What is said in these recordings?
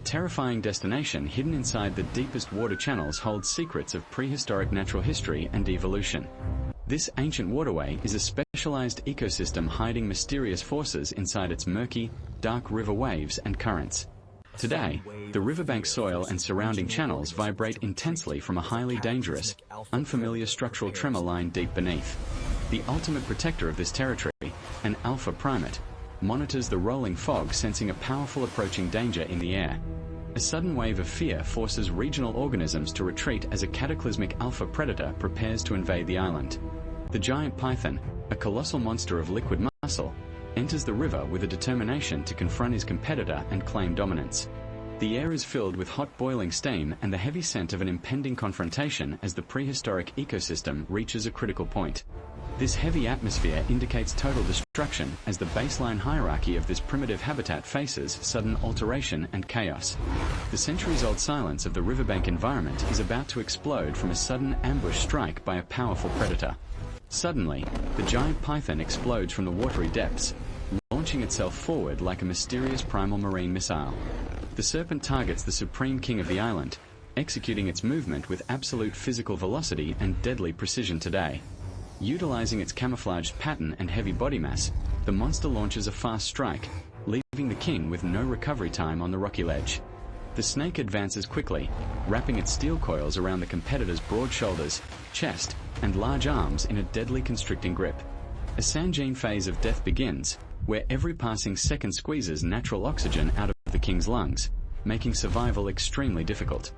terrifying destination hidden inside the deepest water channels holds secrets of prehistoric natural history and evolution. This ancient waterway is a specialized ecosystem hiding mysterious forces inside its murky, dark river waves and currents. Today, the riverbank soil and surrounding channels vibrate intensely from a highly dangerous, unfamiliar structural tremor lying deep beneath. The ultimate protector of this territory, an alpha primate, monitors the rolling fog, sensing a powerful approaching danger in the air. A sudden wave of fear forces regional organisms to retreat as a cataclysmic alpha predator prepares to invade the island. The giant python, a colossal monster of liquid muscle, enters the river with a determination to confront his competitor and claim dominance. The air is filled with hot boiling steam and the heavy scent of an impending confrontation as the prehistoric ecosystem reaches a critical point. This heavy atmosphere indicates total destruction as the baseline hierarchy of this primitive habitat faces sudden alteration and chaos. The centuries-old silence of the riverbank environment is about to explode from a sudden ambush strike by a powerful predator. Suddenly, the giant python explodes from the watery depths, launching itself forward like a mysterious primal marine missile. The serpent targets the supreme king of the island, executing its movement with absolute physical velocity and deadly precision today. Utilizing its camouflaged pattern and heavy body mass, the monster launches a fast strike, leaving the king with no recovery time on the rocky ledge. The snake advances quickly, wrapping its steel coils around the competitor's broad shoulders, chest, and large arms in a deadly constricting grip. A Sanjane phase of death begins, where every passing second squeezes natural oxygen out of the king's lungs, making survival extremely difficult.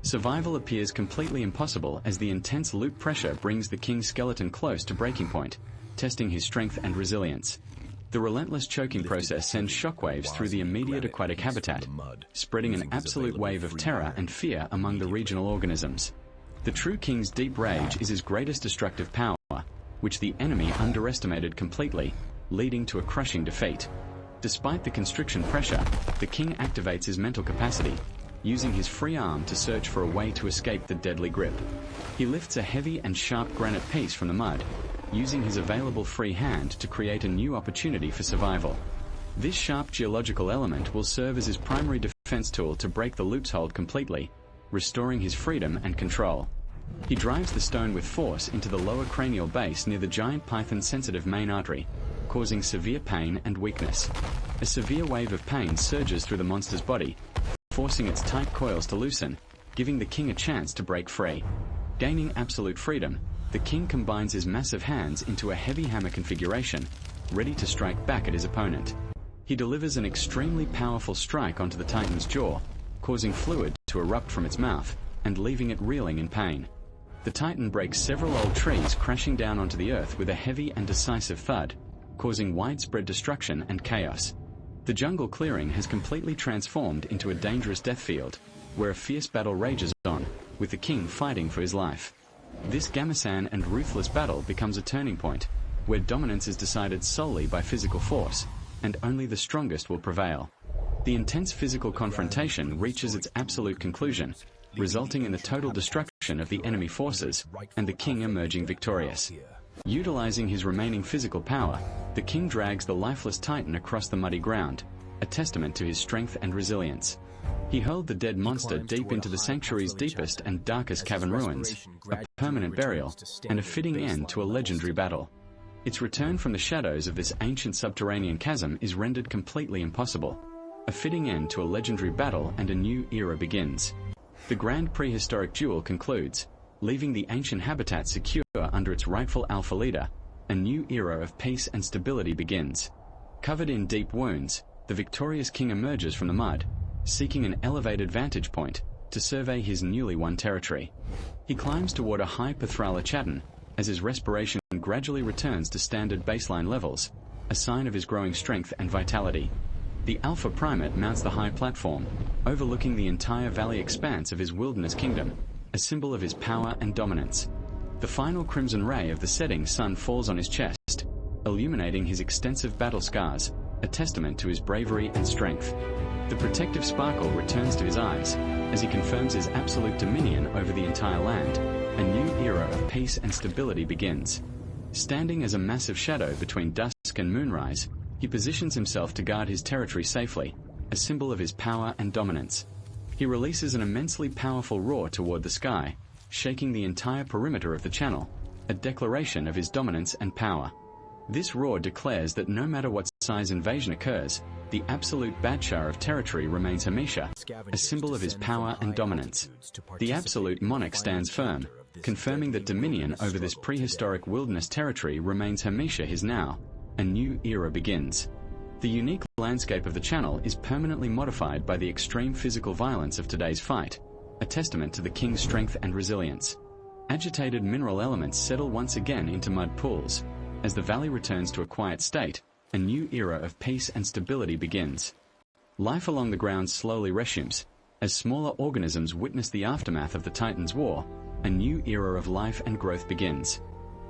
Survival appears completely impossible as the intense loop pressure brings the king's skeleton close to breaking point, testing his strength and resilience. The relentless choking process sends shockwaves through the immediate aquatic habitat, spreading an absolute wave of terror and fear among the regional organisms. The true king's deep rage is his greatest destructive power, which the enemy underestimated completely, leading to a crushing defeat. Despite the constriction pressure, the king activates his mental capacity, using his free arm to search for a way to escape the deadly grip. He lifts a heavy and sharp granite piece from the mud, using his available free hand to create a new opportunity for survival. This sharp geological element will serve as his primary defense tool to break the loop's hold completely, restoring his freedom and control. He drives the stone with force into the lower cranial base near the giant python's sensitive main artery, causing severe pain and weakness. A severe wave of pain surges through the monster's body, forcing its tight coils to loosen, giving the king a chance to break free. Gaining absolute freedom, the king combines his massive hands into a heavy hammer configuration, ready to strike back at his opponent. He delivers an extremely powerful strike onto the titan's jaw, causing fluid to erupt from its mouth and leaving it reeling in pain. The titan breaks several old trees, crashing down onto the earth with a heavy and decisive thud, causing widespread destruction and chaos. The jungle clearing has completely transformed into a dangerous death field, where a fierce battle rages on, with the king fighting for his life. This Gamasan and ruthless battle becomes a turning point, where dominance is decided solely by physical force, and only the strongest will prevail. The intense physical confrontation reaches its absolute conclusion, resulting in the total destruction of the enemy forces, and the king emerging victorious. Utilizing his remaining physical power, the king drags the lifeless titan across the muddy ground, a testament to his strength and resilience. He hurled the dead monster deep into the sanctuary's deepest and darkest cavern ruins, a permanent burial, and a fitting end to a legendary battle. Its return from the shadows of this ancient subterranean chasm is rendered completely impossible. A fitting end to a legendary battle and a new era begins. The grand prehistoric duel concludes, leaving the ancient habitat secure under its rightful alpha leader. A new era of peace and stability begins. Covered in deep wounds, the victorious king emerges from the mud, seeking an elevated vantage point to survey his newly won territory. He climbs toward a high Pathrala Chatten as his respiration gradually returns to standard baseline levels, a sign of his growing strength and vitality. The alpha primate mounts the high platform, overlooking the entire valley expanse of his wilderness kingdom, a symbol of his power and dominance. The final crimson ray of the setting sun falls on his chest, illuminating his extensive battle scars, a testament to his bravery and strength. The protective sparkle returns to his eyes as he confirms his absolute dominion over the entire land. A new era of peace and stability begins. Standing as a massive shadow between dusk and moonrise, he positions himself to guard his territory safely, a symbol of his power and dominance. He releases an immensely powerful roar toward the sky, shaking the entire perimeter of the channel, a declaration of his dominance and power. This roar declares that no matter what size invasion occurs, the absolute Badshah of territory remains Hamisha, a symbol of his power and dominance. The absolute monarch stands firm, confirming that dominion over this prehistoric wilderness territory remains Hamisha his now. A new era begins. The unique landscape of the channel is permanently modified by the extreme physical violence of today's fight, a testament to the king's strength and resilience. Agitated mineral elements settle once again into mud pools. As the valley returns to a quiet state, a new era of peace and stability begins. Life along the ground slowly resumes. As smaller organisms witness the aftermath of the Titans' war, a new era of life and growth begins.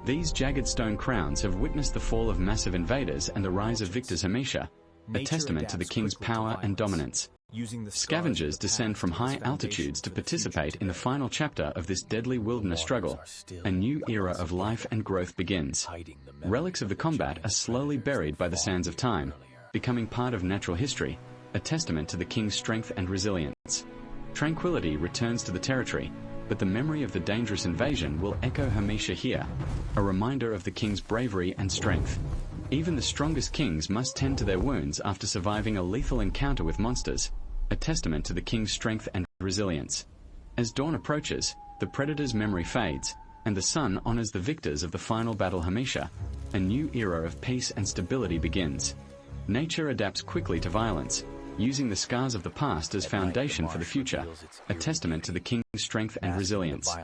These jagged stone crowns have witnessed the fall of massive invaders and the rise of victors Hamisha, a testament to the king's power and dominance. Scavengers descend from high altitudes to participate in the final chapter of this deadly wilderness struggle. A new era of life and growth begins. Relics of the combat are slowly buried by the sands of time, becoming part of natural history, a testament to the king's strength and resilience. Tranquility returns to the territory, but the memory of the dangerous invasion will echo Hamisha here, a reminder of the king's bravery and strength. Even the strongest kings must tend to their wounds after surviving a lethal encounter with monsters, a testament to the king's strength and resilience. As dawn approaches, the predator's memory fades, and the sun honors the victors of the final battle Hamisha. A new era of peace and stability begins. Nature adapts quickly to violence, using the scars of the past as foundation for the future, a testament to the king's strength and resilience.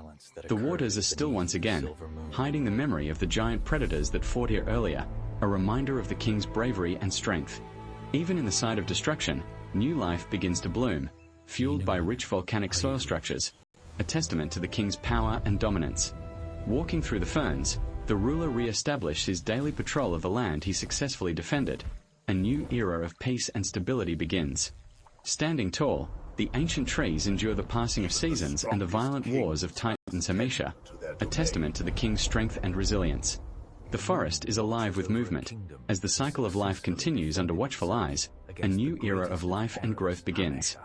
The waters are still once again, hiding the memory of the giant predators that fought here earlier, a reminder of the king's bravery and strength. Even in the site of destruction, new life begins to bloom, fueled by rich volcanic soil structures, a testament to the king's power and dominance. Walking through the ferns, the ruler re-established his daily patrol of the land he successfully defended. A new era of peace and stability begins. Standing tall, the ancient trees endure the passing of seasons and the violent wars of Titans Hamisha, a testament to the king's strength and resilience. The forest is alive with movement. As the cycle of life continues under watchful eyes, a new era of life and growth begins.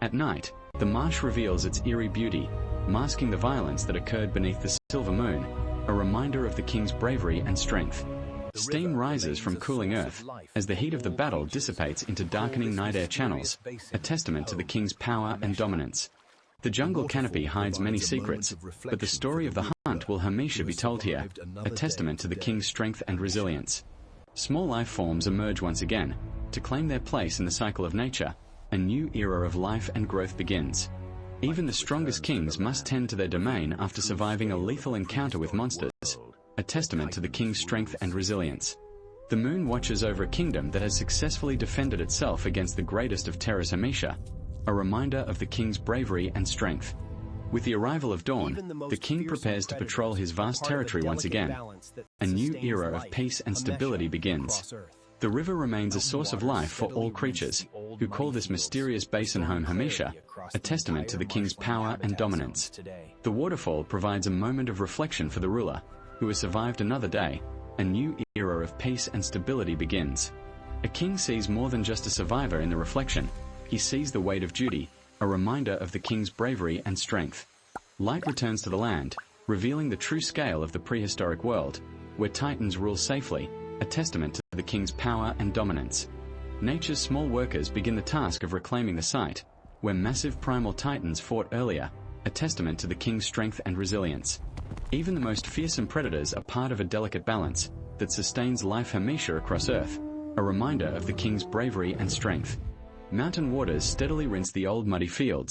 At night, the marsh reveals its eerie beauty, masking the violence that occurred beneath the silver moon, a reminder of the king's bravery and strength. Steam rises from cooling earth, as the heat of the battle dissipates into darkening night air channels, a testament to the king's power and dominance. The jungle canopy hides many secrets, but the story of the hunt will Hamisha be told here, a testament to the king's strength and resilience. Small life forms emerge once again, to claim their place in the cycle of nature. A new era of life and growth begins. Even the strongest kings must tend to their domain after surviving a lethal encounter with monsters, a testament to the king's strength and resilience. The moon watches over a kingdom that has successfully defended itself against the greatest of terrors Hamisha, a reminder of the king's bravery and strength. With the arrival of dawn, the king prepares to patrol his vast territory once again. A new era of peace and stability begins. The river remains a source of life for all creatures, who call this mysterious basin home Hamisha, a testament to the king's power and dominance. The waterfall provides a moment of reflection for the ruler, who has survived another day. A new era of peace and stability begins. A king sees more than just a survivor in the reflection. He sees the weight of duty, a reminder of the king's bravery and strength. Light returns to the land, revealing the true scale of the prehistoric world, where titans rule safely, a testament to the king's power and dominance. Nature's small workers begin the task of reclaiming the site, where massive primal titans fought earlier, a testament to the king's strength and resilience. Even the most fearsome predators are part of a delicate balance that sustains life Hamisha across Earth, a reminder of the king's bravery and strength. Mountain waters steadily rinse the old muddy fields,